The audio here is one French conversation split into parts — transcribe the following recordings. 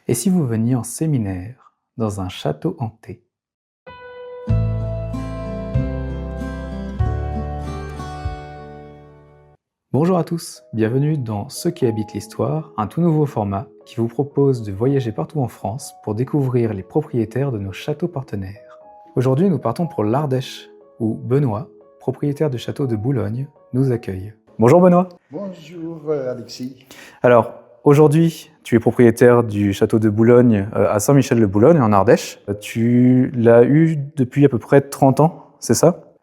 Et si vous veniez en séminaire dans un château hanté? Bonjour à tous, bienvenue dans Ceux qui habitent l'histoire, un tout nouveau format qui vous propose de voyager partout en France pour découvrir les propriétaires de nos châteaux partenaires. Aujourd'hui, nous partons pour l'Ardèche, où Benoît, propriétaire du château de Boulogne, nous accueille. Bonjour Benoît. Bonjour Alexis. Alors, aujourd'hui, tu es propriétaire du château de Boulogne à Saint-Michel-de-Boulogne, en Ardèche. Tu l'as eu depuis à peu près 30 ans, c'est ça?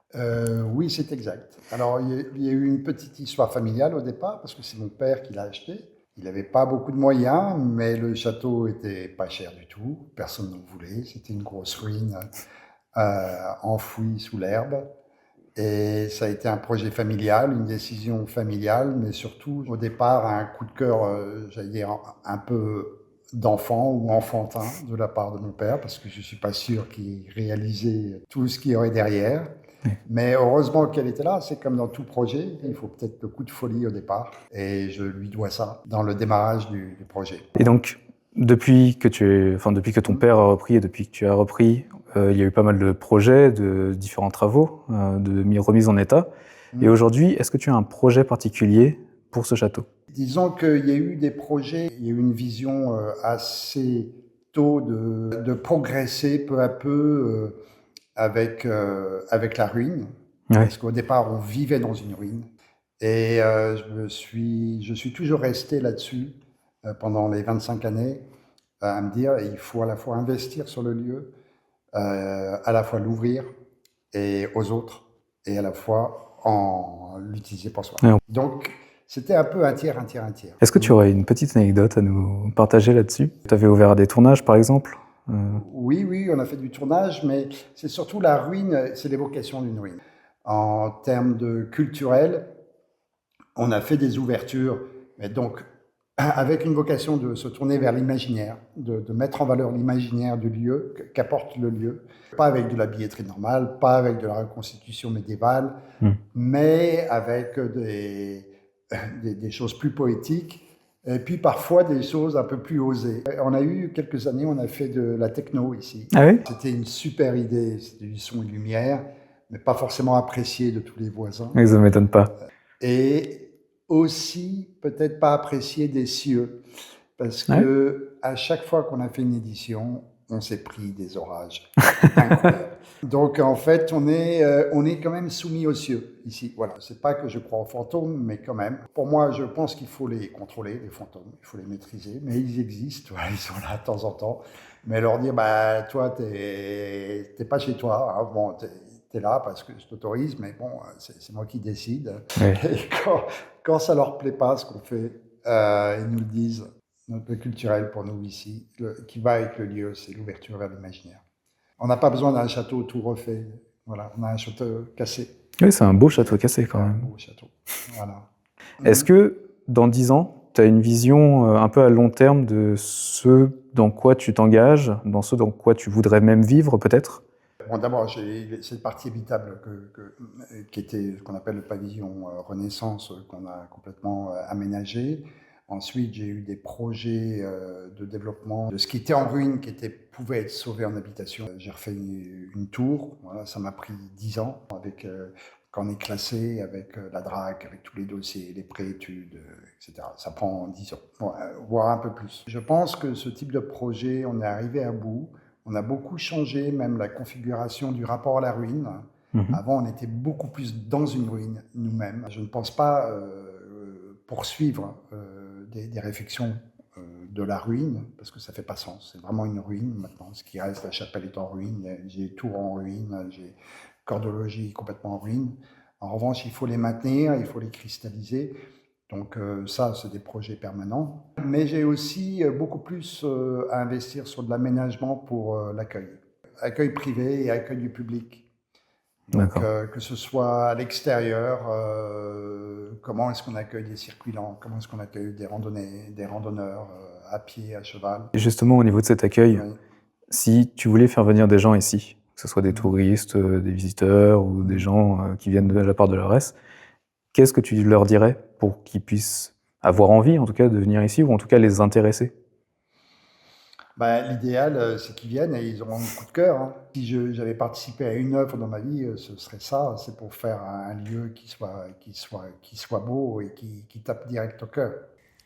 Oui, c'est exact. Alors, il y a eu une petite histoire familiale au départ, parce que c'est mon père qui l'a acheté. Il n'avait pas beaucoup de moyens, mais le château était pas cher du tout. Personne n'en voulait. C'était une grosse ruine enfouie sous l'herbe. Et ça a été un projet familial, une décision familiale, mais surtout, au départ, un coup de cœur, j'allais dire, un peu d'enfant ou enfantin de la part de mon père, parce que je ne suis pas sûr qu'il réalisait tout ce qu'il y aurait derrière. Mais heureusement qu'elle était là, c'est comme dans tout projet, il faut peut-être le coup de folie au départ, et je lui dois ça dans le démarrage du projet. Et donc, depuis que ton père a repris et depuis que tu as repris, il y a eu pas mal de projets, de différents travaux, de remise en état. Et aujourd'hui, est-ce que tu as un projet particulier pour ce château? Disons qu'il y a eu des projets, il y a eu une vision assez tôt de progresser peu à peu avec la ruine. Ouais. Parce qu'au départ, on vivait dans une ruine. Et je suis toujours resté là-dessus pendant les 25 années, à me dire il faut à la fois investir sur le lieu, à la fois l'ouvrir et aux autres, et à la fois en l'utiliser pour soi. Ouais. Donc, c'était un peu un tiers, un tiers, un tiers. Est-ce que tu aurais une petite anecdote à nous partager là-dessus? Tu avais ouvert des tournages, par exemple? Oui, on a fait du tournage, mais c'est surtout la ruine, c'est l'évocation d'une ruine. En termes de culturel, on a fait des ouvertures, mais donc avec une vocation de se tourner vers l'imaginaire, de mettre en valeur l'imaginaire du lieu, qu'apporte le lieu. Pas avec de la billetterie normale, pas avec de la reconstitution médiévale, mais avec des choses plus poétiques, et puis parfois des choses un peu plus osées. On a eu quelques années, on a fait de la techno ici. Ah oui? C'était une super idée, c'était du son et lumière, mais pas forcément apprécié de tous les voisins. Mais ça ne m'étonne pas. Et aussi peut-être pas apprécié des cieux, parce que à chaque fois qu'on a fait une édition, on s'est pris des orages incroyables. Donc en fait, on est quand même soumis aux cieux ici. Voilà, c'est pas que je crois aux fantômes, mais quand même. Pour moi, je pense qu'il faut les contrôler, les fantômes, il faut les maîtriser, mais ils existent, voilà, ils sont là de temps en temps. Mais leur dire, bah toi, t'es pas chez toi, hein, bon, t'es là parce que je t'autorise, mais bon, c'est moi qui décide. Ouais. Et quand ça leur plaît pas, ce qu'on fait, ils nous le disent. Notre culturel pour nous ici, qui va avec le lieu, c'est l'ouverture vers l'imaginaire. On n'a pas besoin d'un château tout refait. Voilà, on a un château cassé. Oui, c'est un beau château cassé quand même. Un beau château. Voilà. Est-ce que dans 10 ans, tu as une vision un peu à long terme de ce dans quoi tu t'engages, dans ce dans quoi tu voudrais même vivre peut-être? Bon, d'abord, j'ai cette partie habitable qui était ce qu'on appelle le pavillon Renaissance, qu'on a complètement aménagé. Ensuite, j'ai eu des projets de développement de ce qui était en ruine, pouvait être sauvé en habitation. J'ai refait une tour, voilà, ça m'a pris 10 ans, quand on est classé, avec la DRAC, avec tous les dossiers, les préétudes, etc. Ça prend 10 ans, voire un peu plus. Je pense que ce type de projet, on est arrivé à bout. On a beaucoup changé, même la configuration du rapport à la ruine. Avant, on était beaucoup plus dans une ruine nous-mêmes. Je ne pense pas poursuivre des réflexions de la ruine, parce que ça ne fait pas sens. C'est vraiment une ruine maintenant. Ce qui reste, la chapelle est en ruine, j'ai tours en ruine, j'ai cordologie complètement en ruine. En revanche, il faut les maintenir, il faut les cristalliser. Donc ça, c'est des projets permanents. Mais j'ai aussi beaucoup plus à investir sur de l'aménagement pour l'accueil. Accueil privé et accueil du public. Donc que ce soit à l'extérieur, comment est-ce qu'on accueille des circulants, comment est-ce qu'on accueille des randonneurs à pied, à cheval. Et justement, au niveau de cet accueil, si tu voulais faire venir des gens ici, que ce soit des touristes, des visiteurs ou des gens qui viennent de la part de l'ARS, qu'est-ce que tu leur dirais pour qu'ils puissent avoir envie, en tout cas, de venir ici, ou en tout cas les intéresser? L'idéal, c'est qu'ils viennent et ils auront un coup de cœur, hein. Si j'avais participé à une œuvre dans ma vie, ce serait ça. C'est pour faire un lieu qui soit beau et qui tape direct au cœur.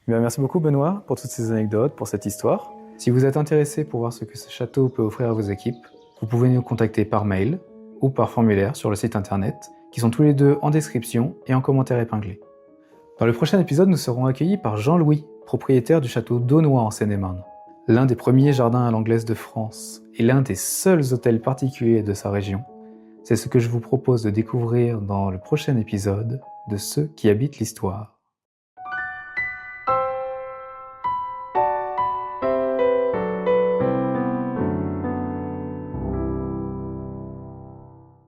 Bien, merci beaucoup Benoît pour toutes ces anecdotes, pour cette histoire. Si vous êtes intéressé pour voir ce que ce château peut offrir à vos équipes, vous pouvez nous contacter par mail ou par formulaire sur le site internet, qui sont tous les deux en description et en commentaire épinglé. Dans le prochain épisode, nous serons accueillis par Jean-Louis, propriétaire du château d'Aunois en Seine-et-Marne. L'un des premiers jardins à l'anglaise de France et l'un des seuls hôtels particuliers de sa région. C'est ce que je vous propose de découvrir dans le prochain épisode de Ceux qui habitent l'histoire.